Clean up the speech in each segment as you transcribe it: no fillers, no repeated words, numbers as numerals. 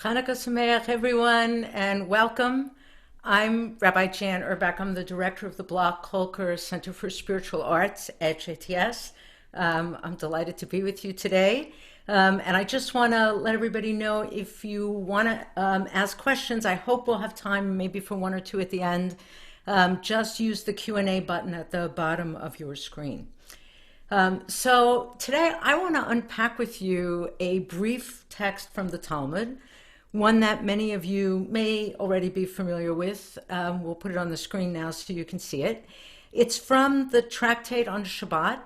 Hanukkah Sameach, everyone, and welcome. I'm Rabbi Jan Uhrbach. I'm the director of the Block Kolker Center for Spiritual Arts at JTS. I'm delighted to be with you today. And I just want to let everybody know if you want to ask questions, I hope we'll have time maybe for one or two at the end. Just use the Q&A button at the bottom of your screen. So today I want to unpack with you a brief text from the Talmud, one that many of you may already be familiar with. We'll put it on the screen now so you can see it. It's from the Tractate on Shabbat,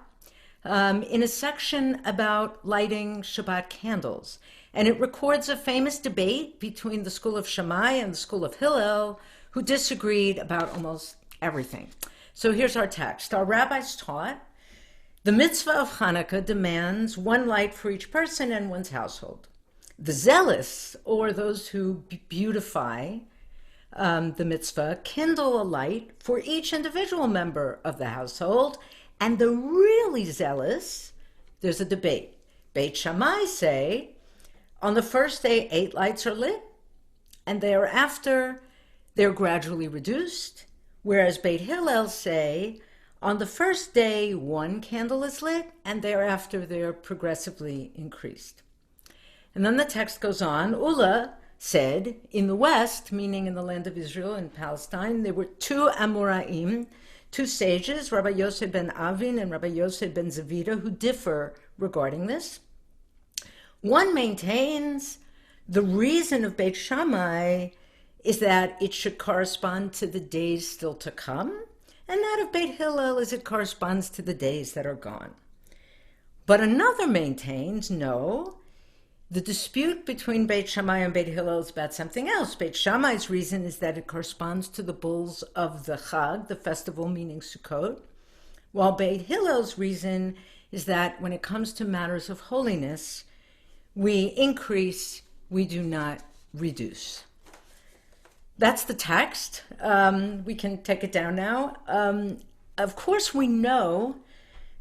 in a section about lighting Shabbat candles. And it records a famous debate between the school of Shammai and the school of Hillel, who disagreed about almost everything. So here's our text. Our rabbis taught, the mitzvah of Hanukkah demands one light for each person and one's household. The zealous, or those who beautify the mitzvah, kindle a light for each individual member of the household. And the really zealous, there's a debate. Beit Shammai say, on the first day, 8 lights are lit, and thereafter, they're gradually reduced. Whereas Beit Hillel say, on the first day, 1 candle is lit, and thereafter, they're progressively increased. And then the text goes on. Ula said, in the West, meaning in the land of Israel and Palestine, there were 2 Amoraim, 2 sages, Rabbi Yosef ben Avin and Rabbi Yosef ben Zavida, who differ regarding this. One maintains the reason of Beit Shammai is that it should correspond to the days still to come, and that of Beit Hillel is it corresponds to the days that are gone. But another maintains, no, the dispute between Beit Shammai and Beit Hillel is about something else. Beit Shammai's reason is that it corresponds to the bulls of the Chag, the festival meaning Sukkot, while Beit Hillel's reason is that when it comes to matters of holiness, we increase, we do not reduce. That's the text. We can take it down now. Of course, we know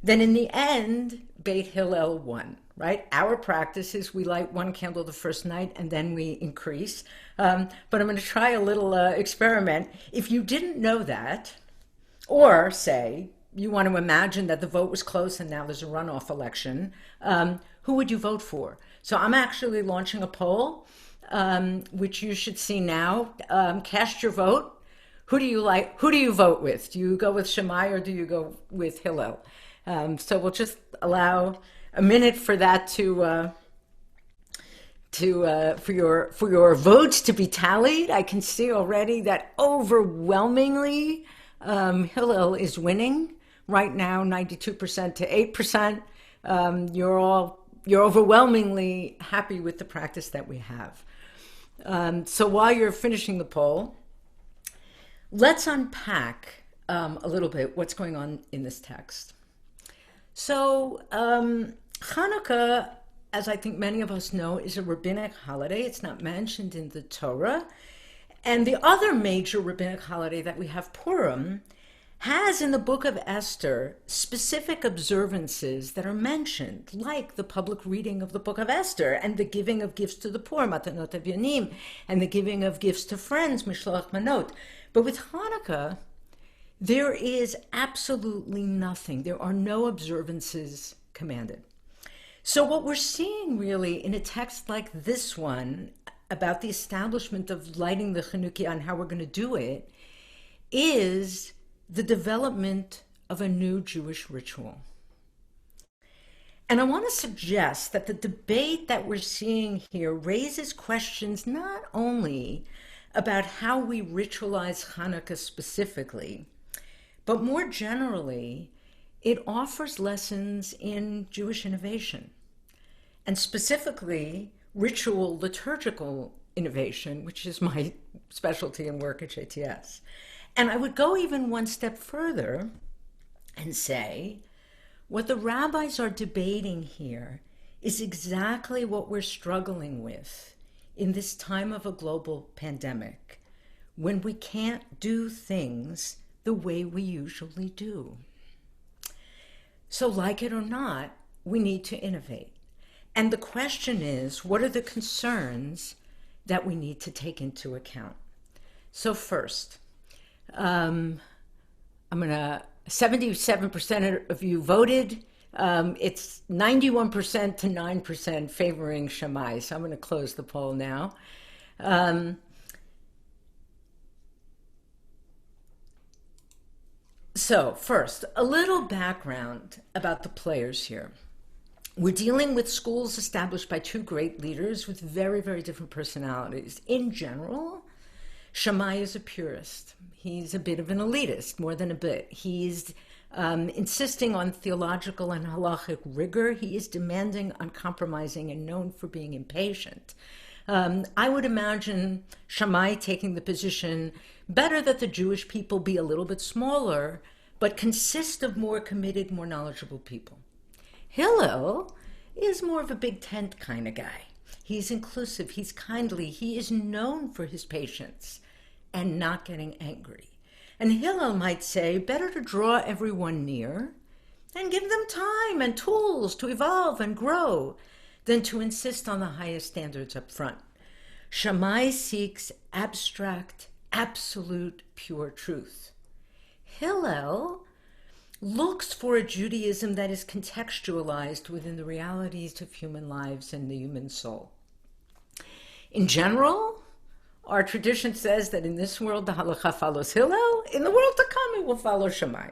that in the end, Beit Hillel won. Right? Our practice is we light 1 candle the first night and then we increase. But I'm going to try a little experiment. If you didn't know that, or say you want to imagine that the vote was close and now there's a runoff election, who would you vote for? So I'm actually launching a poll, which you should see now. Cast your vote. Who do you like? Who do you vote with? Do you go with Shammai or do you go with Hillel? So we'll just allow a minute for that for your votes to be tallied. I can see already that overwhelmingly Hillel is winning right now, 92% to 8%. You're overwhelmingly happy with the practice that we have. So while you're finishing the poll, let's unpack a little bit what's going on in this text. So Hanukkah, as I think many of us know, is a rabbinic holiday. It's not mentioned in the Torah. And the other major rabbinic holiday that we have, Purim, has in the book of Esther specific observances that are mentioned, like the public reading of the book of Esther and the giving of gifts to the poor, matanot avyanim, and the giving of gifts to friends, mishloach manot. But with Hanukkah, there is absolutely nothing. There are no observances commanded. So what we're seeing really in a text like this one about the establishment of lighting the Chanukiah and how we're going to do it is the development of a new Jewish ritual. And I want to suggest that the debate that we're seeing here raises questions not only about how we ritualize Hanukkah specifically, but more generally, it offers lessons in Jewish innovation, and specifically ritual liturgical innovation, which is my specialty and work at JTS. And I would go even one step further and say, what the rabbis are debating here is exactly what we're struggling with in this time of a global pandemic, when we can't do things the way we usually do. So like it or not, we need to innovate. And the question is, what are the concerns that we need to take into account. So first, I'm going to, 77% of you voted. It's 91% to 9% favoring Shammai. So I'm going to close the poll now. So first, a little background about the players here. We're dealing with schools established by two great leaders with very, very different personalities. In general, Shammai is a purist. He's a bit of an elitist, more than a bit. He's insisting on theological and halachic rigor. He is demanding, uncompromising, and known for being impatient. I would imagine Shammai taking the position, better that the Jewish people be a little bit smaller, but consist of more committed, more knowledgeable people. Hillel is more of a big tent kind of guy. He's inclusive, he's kindly, he is known for his patience and not getting angry. And Hillel might say, better to draw everyone near and give them time and tools to evolve and grow than to insist on the highest standards up front. Shammai seeks abstract, absolute, pure truth. Hillel looks for a Judaism that is contextualized within the realities of human lives and the human soul. In general, our tradition says that in this world, the halacha follows Hillel. In the world to come, it will follow Shammai.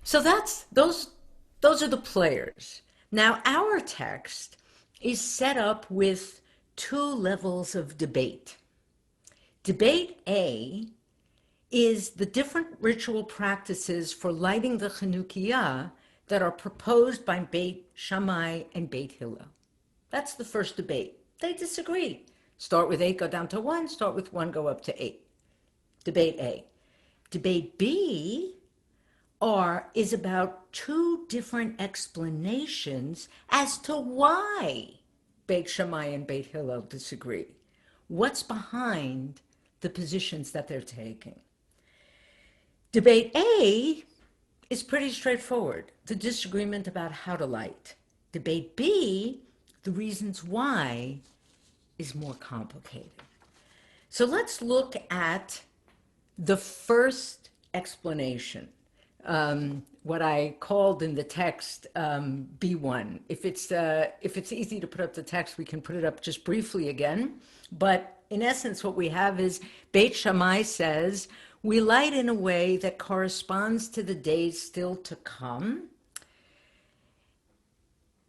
So those are the players. Now, our text is set up with two levels of debate. Debate A is the different ritual practices for lighting the Hanukkah that are proposed by Beit Shammai and Beit Hillel. That's the first debate. They disagree. Start with 8, go down to 1. Start with 1, go up to 8. Debate A. Debate B is about two different explanations as to why Beit Shammai and Beit Hillel disagree. What's behind the positions that they're taking? Debate A is pretty straightforward, the disagreement about how to light. Debate B, the reasons why, is more complicated. So let's look at the first explanation, what I called in the text B1. If it's easy to put up the text, we can put it up just briefly again. But in essence, what we have is Beit Shammai says, we light in a way that corresponds to the days still to come.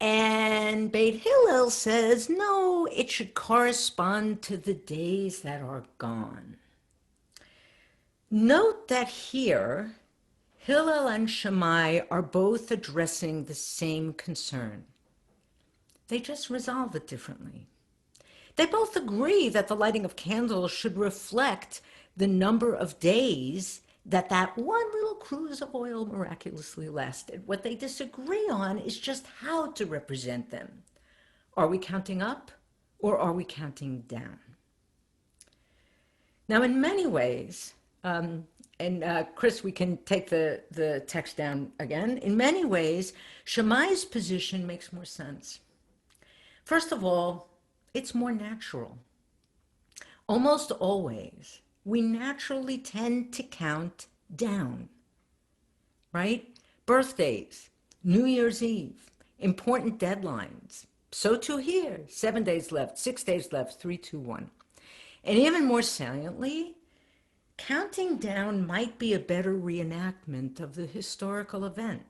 And Beit Hillel says, no, it should correspond to the days that are gone. Note that here, Hillel and Shammai are both addressing the same concern. They just resolve it differently. They both agree that the lighting of candles should reflect the number of days that one little cruise of oil miraculously lasted. What they disagree on is just how to represent them. Are we counting up or are we counting down? Now, in many ways, and Chris, we can take the text down again. In many ways, Shammai's position makes more sense. First of all, it's more natural. Almost always, we naturally tend to count down, right? Birthdays, New Year's Eve, important deadlines. So too here, 7 days left, 6 days left, 3, 2, 1. And even more saliently, counting down might be a better reenactment of the historical event,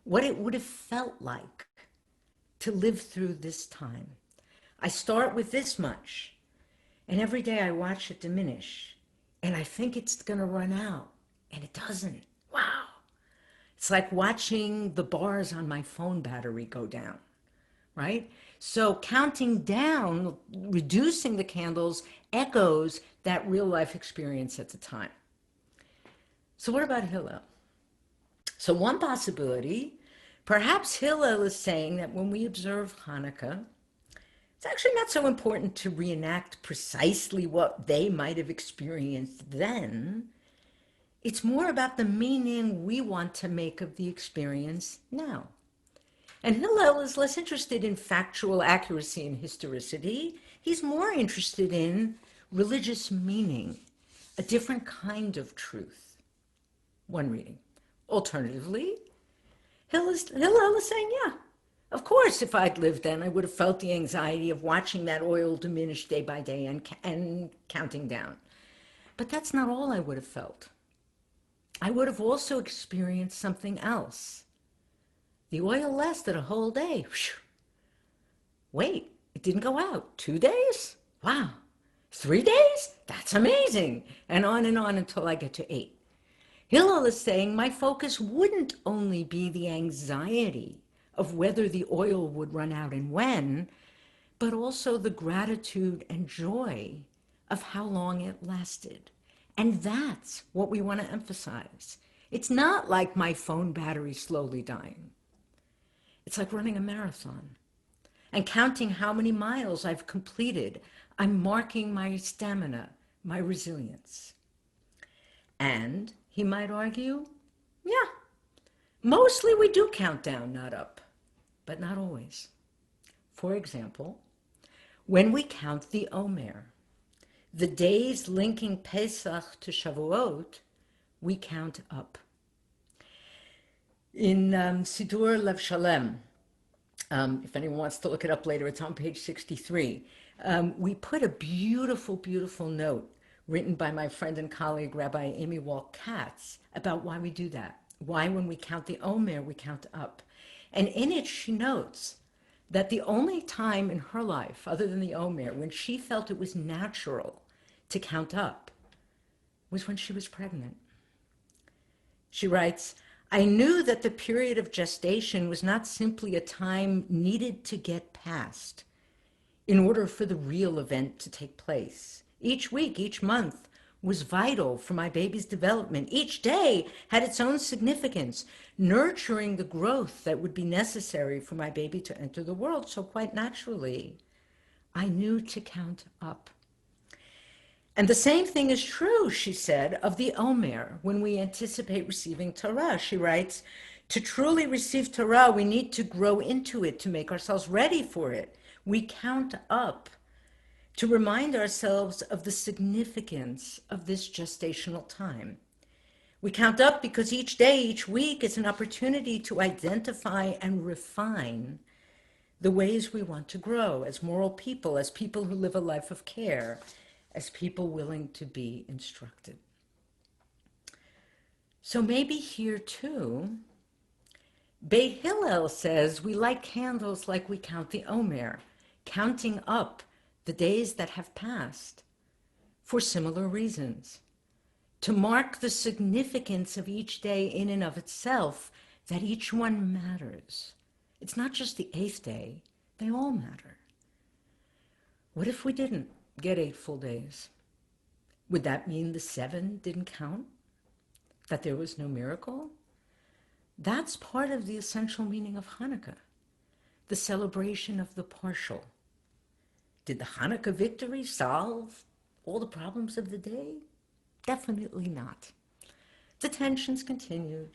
what it would have felt like to live through this time. I start with this much, and every day I watch it diminish, and I think it's going to run out, and it doesn't. Wow. It's like watching the bars on my phone battery go down, right? So counting down, reducing the candles, echoes that real life experience at the time. So what about Hillel? So one possibility, perhaps Hillel is saying that when we observe Hanukkah, it's actually not so important to reenact precisely what they might have experienced then. It's more about the meaning we want to make of the experience now. And Hillel is less interested in factual accuracy and historicity. He's more interested in religious meaning, a different kind of truth. One reading. Alternatively, Hillel is saying, yeah, of course, if I'd lived then, I would have felt the anxiety of watching that oil diminish day by day and counting down. But that's not all I would have felt. I would have also experienced something else. The oil lasted a whole day. Whew. Wait, it didn't go out. 2 days? Wow. 3 days? That's amazing. And on until I get to 8. Hillel is saying my focus wouldn't only be the anxiety of whether the oil would run out and when, but also the gratitude and joy of how long it lasted. And that's what we want to emphasize. It's not like my phone battery slowly dying. It's like running a marathon and counting how many miles I've completed. I'm marking my stamina, my resilience. And he might argue, yeah, mostly we do count down, not up, but not always. For example, when we count the Omer, the days linking Pesach to Shavuot, we count up. In Sidur Lev Shalem, if anyone wants to look it up later, it's on page 63. We put a beautiful, beautiful note written by my friend and colleague, Rabbi Amy Wall-Katz, about why we do that. Why, when we count the Omer, we count up. And in it, she notes that the only time in her life, other than the Omer, when she felt it was natural to count up was when she was pregnant. She writes, I knew that the period of gestation was not simply a time needed to get past in order for the real event to take place. Each week, each month was vital for my baby's development. Each day had its own significance, nurturing the growth that would be necessary for my baby to enter the world. So quite naturally, I knew to count up. And the same thing is true, she said, of the Omer when we anticipate receiving Torah. She writes, to truly receive Torah, we need to grow into it, to make ourselves ready for it. We count up to remind ourselves of the significance of this gestational time. We count up because each day, each week is an opportunity to identify and refine the ways we want to grow as moral people, as people who live a life of care, as people willing to be instructed. So maybe here too, Beit Hillel says we light candles like we count the Omer, counting up the days that have passed for similar reasons, to mark the significance of each day in and of itself, that each one matters. It's not just the 8th day, they all matter. What if we didn't get 8 full days? Would that mean the 7 didn't count? That there was no miracle? That's part of the essential meaning of Hanukkah, the celebration of the partial. Did the Hanukkah victory solve all the problems of the day? Definitely not. The tensions continued.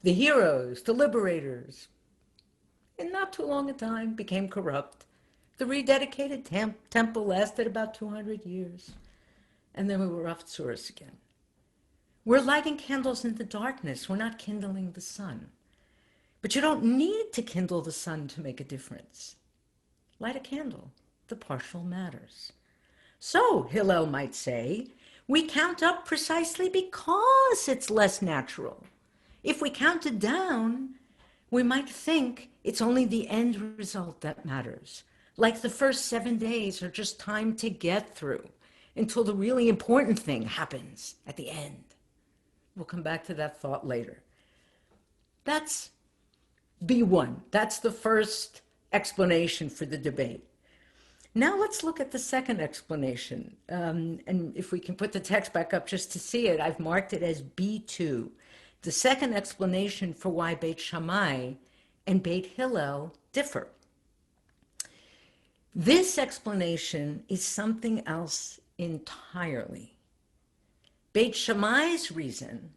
The heroes, the liberators, in not too long a time became corrupt. The rededicated temple lasted about 200 years. And then we were off Tsuris again. We're lighting candles in the darkness. We're not kindling the sun. But you don't need to kindle the sun to make a difference. Light a candle. The partial matters. So, Hillel might say, we count up precisely because it's less natural. If we counted down, we might think it's only the end result that matters. Like the first 7 days are just time to get through until the really important thing happens at the end. We'll come back to that thought later. That's B1. That's the first explanation for the debate. Now let's look at the second explanation. And if we can put the text back up just to see it, I've marked it as B2. The second explanation for why Beit Shammai and Beit Hillel differ. This explanation is something else entirely. Beit Shammai's reason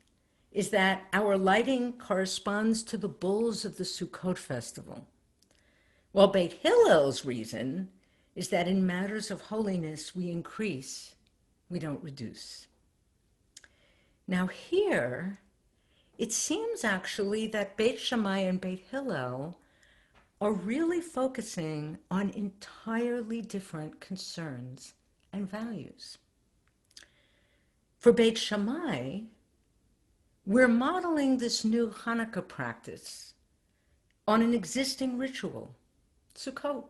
is that our lighting corresponds to the bulls of the Sukkot festival, while Beit Hillel's reason is that in matters of holiness, we increase, we don't reduce. Now here, it seems actually that Beit Shammai and Beit Hillel are really focusing on entirely different concerns and values. For Beit Shammai, we're modeling this new Hanukkah practice on an existing ritual, Sukkot.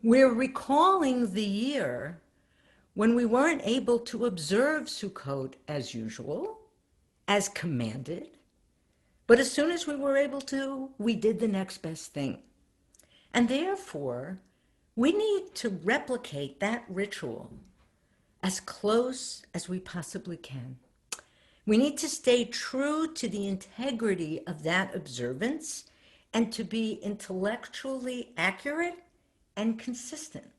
We're recalling the year when we weren't able to observe Sukkot as usual, as commanded, but as soon as we were able to, we did the next best thing. And therefore, we need to replicate that ritual as close as we possibly can. We need to stay true to the integrity of that observance and to be intellectually accurate and consistent.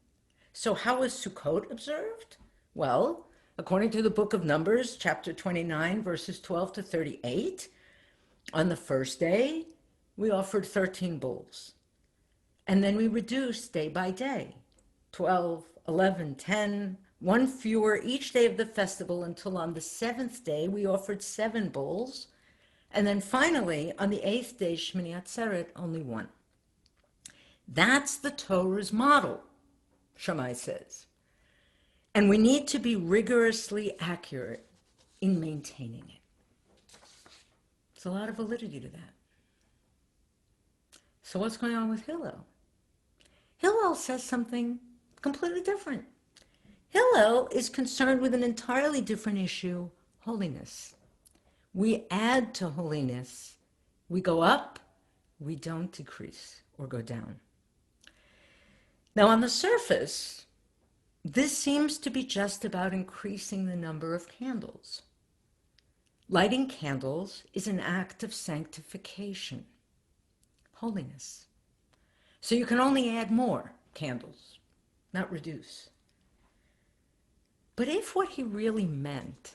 So how is Sukkot observed? Well, according to the book of Numbers, chapter 29, verses 12 to 38, on the first day, we offered 13 bulls. And then we reduced day by day, 12, 11, 10, one fewer each day of the festival until on the seventh day, we offered 7 bulls. And then finally, on the 8th day, Shmini Atzeret, only 1. That's the Torah's model, Shammai says. And we need to be rigorously accurate in maintaining it. There's a lot of validity to that. So what's going on with Hillel? Hillel says something completely different. Hillel is concerned with an entirely different issue, holiness. We add to holiness. We go up, we don't decrease or go down. Now, on the surface, this seems to be just about increasing the number of candles. Lighting candles is an act of sanctification, holiness. So you can only add more candles, not reduce. But if what he really meant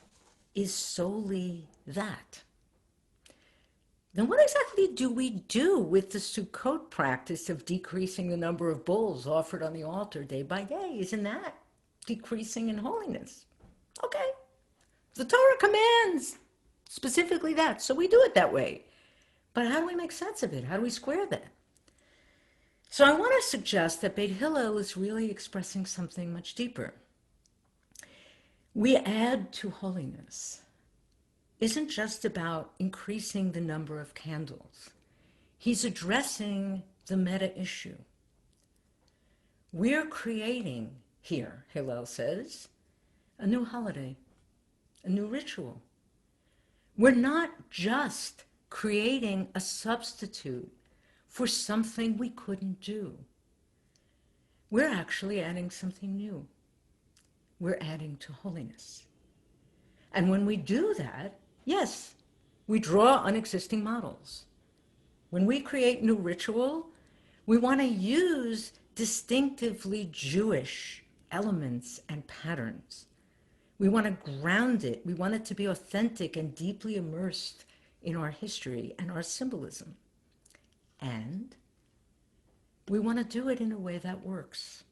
is solely that, then what exactly do we do with the Sukkot practice of decreasing the number of bulls offered on the altar day by day? Isn't that decreasing in holiness? Okay, the Torah commands specifically that, so we do it that way. But how do we make sense of it? How do we square that? So I want to suggest that Beit Hillel is really expressing something much deeper. We add to holiness isn't just about increasing the number of candles. He's addressing the meta issue. We're creating here, Hillel says, a new holiday, a new ritual. We're not just creating a substitute for something we couldn't do. We're actually adding something new. We're adding to holiness. And when we do that, yes, we draw on existing models. When we create new ritual, we want to use distinctively Jewish elements and patterns. We want to ground it. We want it to be authentic and deeply immersed in our history and our symbolism. And we want to do it in a way that works.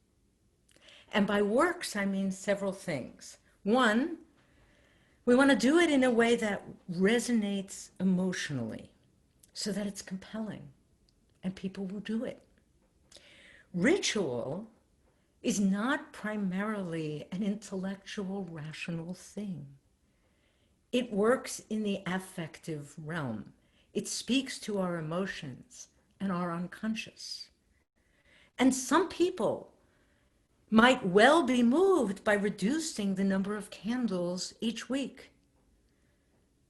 And by works, I mean several things. One, we want to do it in a way that resonates emotionally so that it's compelling and people will do it. Ritual is not primarily an intellectual, rational thing. It works in the affective realm. It speaks to our emotions and our unconscious. And some people might well be moved by reducing the number of candles each week.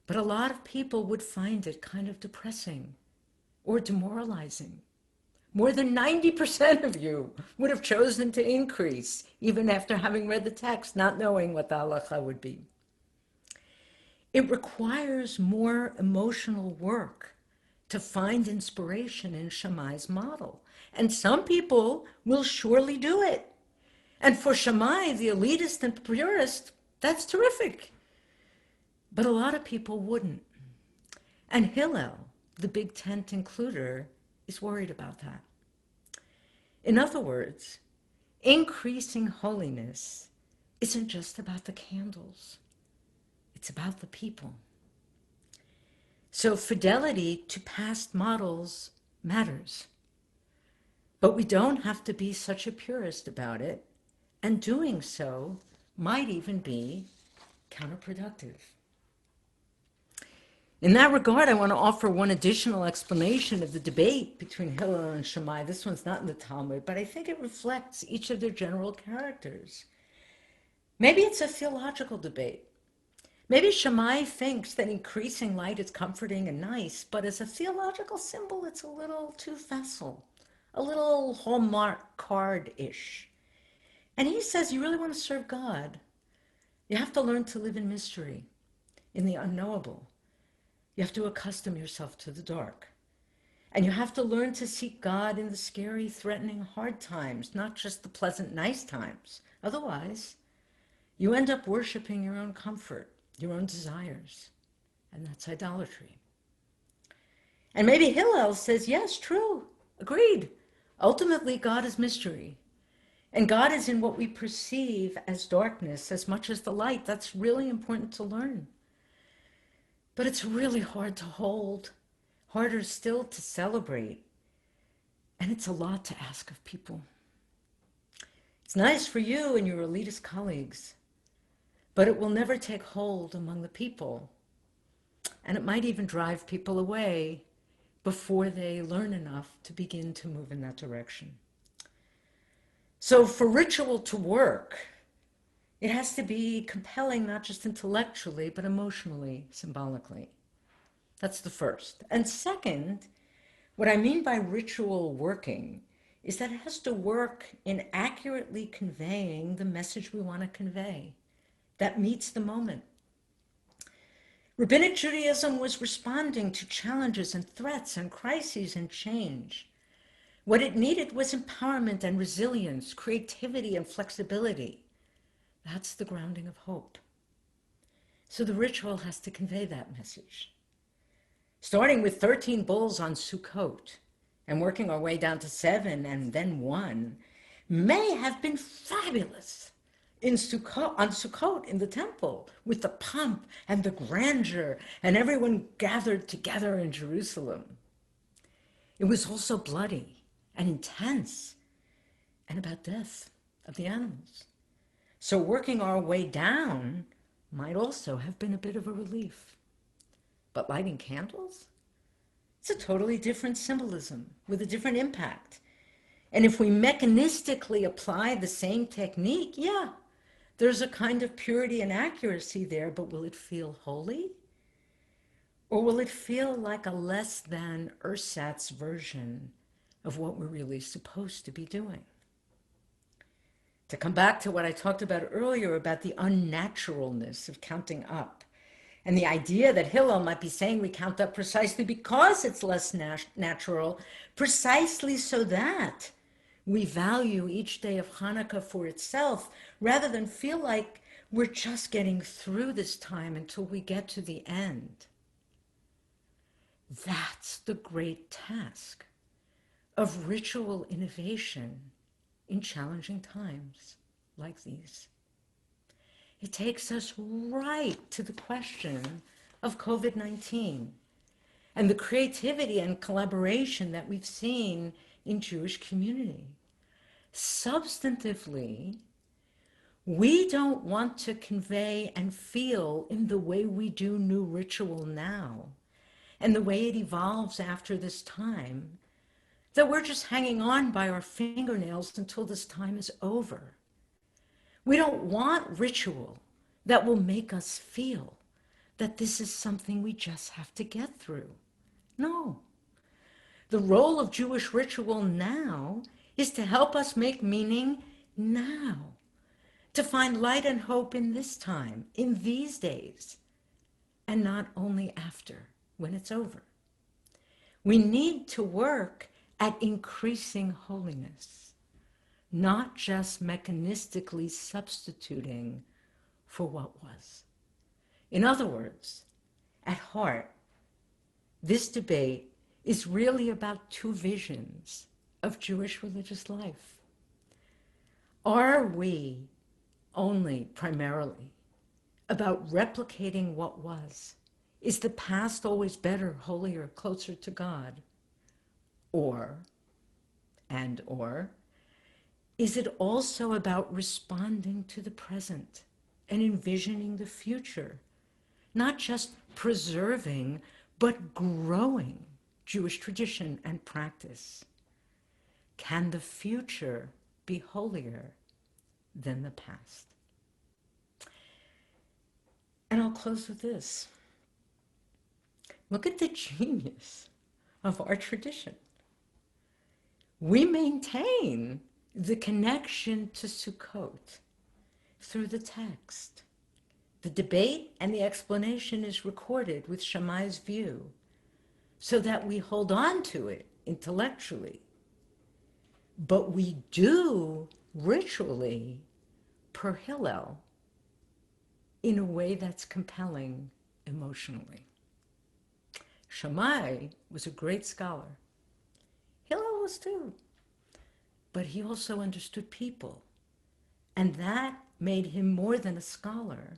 But a lot of people would find it kind of depressing or demoralizing. More than 90% of you would have chosen to increase, even after having read the text, not knowing what the halacha would be. It requires more emotional work to find inspiration in Shammai's model. And some people will surely do it. And for Shammai, the elitist and purist, that's terrific. But a lot of people wouldn't. And Hillel, the big tent includer, is worried about that. In other words, Increasing holiness isn't just about the candles. It's about the people. So fidelity to past models matters. But we don't have to be such a purist about it, and doing so might even be counterproductive. In that regard, I want to offer one additional explanation of the debate between Hillel and Shammai. This one's not in the Talmud, but I think it reflects each of their general characters. Maybe it's a theological debate. Maybe Shammai thinks that increasing light is comforting and nice, but as a theological symbol, it's a little too facile, a little Hallmark card-ish. And he says, you really want to serve God, you have to learn to live in mystery, in the unknowable. You have to accustom yourself to the dark. And you have to learn to seek God in the scary, threatening, hard times, not just the pleasant, nice times. Otherwise, you end up worshiping your own comfort, your own desires, and that's idolatry. And maybe Hillel says, yes, true, agreed. Ultimately, God is mystery. And God is in what we perceive as darkness as much as the light. That's really important to learn. But it's really hard to hold, harder still to celebrate. And it's a lot to ask of people. It's nice for you and your elitist colleagues, but it will never take hold among the people. And it might even drive people away before they learn enough to begin to move in that direction. So for ritual to work, it has to be compelling, not just intellectually, but emotionally, symbolically. That's the first. And second, what I mean by ritual working is that it has to work in accurately conveying the message we want to convey that meets the moment. Rabbinic Judaism was responding to challenges and threats and crises and change. What it needed was empowerment and resilience, creativity and flexibility. That's the grounding of hope. So the ritual has to convey that message. Starting with 13 bulls on Sukkot and working our way down to 7 and then 1 may have been fabulous on Sukkot in the temple with the pomp and the grandeur and everyone gathered together in Jerusalem. It was also bloody and intense and about death of the animals. So working our way down might also have been a bit of a relief. But lighting candles? It's a totally different symbolism with a different impact. And if we mechanistically apply the same technique, yeah, there's a kind of purity and accuracy there, but will it feel holy? Or will it feel like a less than ersatz version of what we're really supposed to be doing? To come back to what I talked about earlier about the unnaturalness of counting up, and the idea that Hillel might be saying we count up precisely because it's less natural, precisely so that we value each day of Hanukkah for itself, rather than feel like we're just getting through this time until we get to the end. That's the great task of ritual innovation in challenging times like these. It takes us right to the question of COVID-19 and the creativity and collaboration that we've seen in Jewish community. Substantively, we don't want to convey and feel in the way we do new ritual now and the way it evolves after this time, that we're just hanging on by our fingernails until this time is over. We don't want ritual that will make us feel that this is something we just have to get through. No. The role of Jewish ritual now is to help us make meaning now, to find light and hope in this time, in these days, and not only after, when it's over. We need to work at increasing holiness, not just mechanistically substituting for what was. In other words, at heart, this debate is really about two visions of Jewish religious life. Are we only primarily about replicating what was? Is the past always better, holier, closer to God? Or, or, is it also about responding to the present and envisioning the future? Not just preserving, but growing Jewish tradition and practice. Can the future be holier than the past? And I'll close with this. Look at the genius of our tradition. We maintain the connection to Sukkot through the text. The debate and the explanation is recorded with Shammai's view so that we hold on to it intellectually. But we do ritually per Hillel in a way that's compelling emotionally. Shammai was a great scholar. Hillel was too. But he also understood people. And that made him more than a scholar.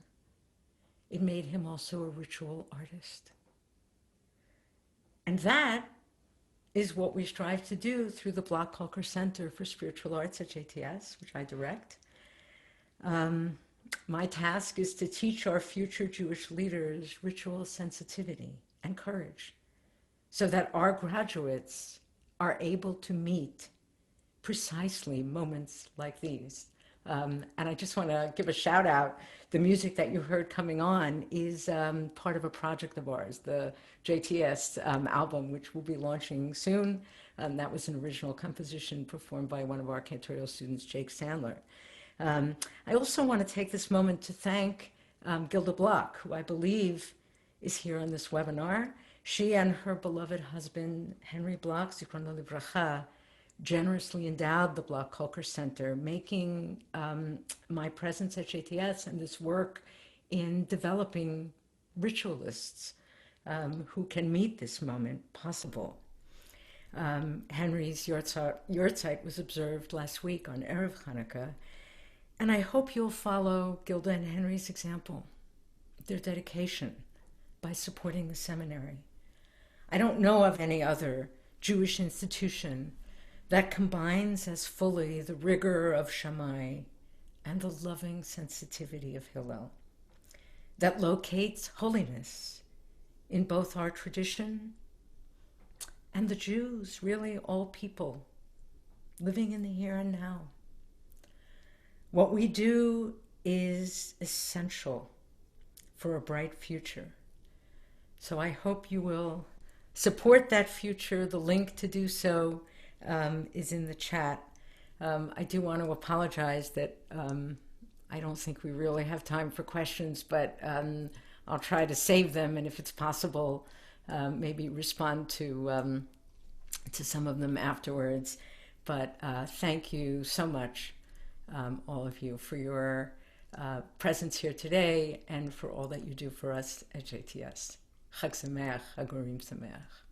It made him also a ritual artist. And that is what we strive to do through the Block Kolker Center for Spiritual Arts at JTS, which I direct. My task is to teach our future Jewish leaders ritual sensitivity and courage so that our graduates are able to meet precisely moments like these. And I just want to give a shout out. The music that you heard coming on is part of a project of ours, the JTS album, which we'll be launching soon. That was an original composition performed by one of our cantorial students, Jake Sandler. I also want to take this moment to thank Gilda Block, who I believe is here on this webinar. She and her beloved husband, Henry Block, Zichrono Livracha, generously endowed the Block Kolker Center, making my presence at JTS and this work in developing ritualists who can meet this moment possible. Henry's Yortzeit was observed last week on Erev Hanukkah, and I hope you'll follow Gilda and Henry's example, their dedication, by supporting the seminary. I don't know of any other Jewish institution that combines as fully the rigor of Shammai and the loving sensitivity of Hillel, that locates holiness in both our tradition and the Jews, really all people, living in the here and now. What we do is essential for a bright future. So I hope you will support that future. The link to do so is in the chat. I do want to apologize that I don't think we really have time for questions, but I'll try to save them, and if it's possible, maybe respond to some of them afterwards. But thank you so much, all of you, for your presence here today and for all that you do for us at JTS. Chag Sameach, Hagurim Sameach.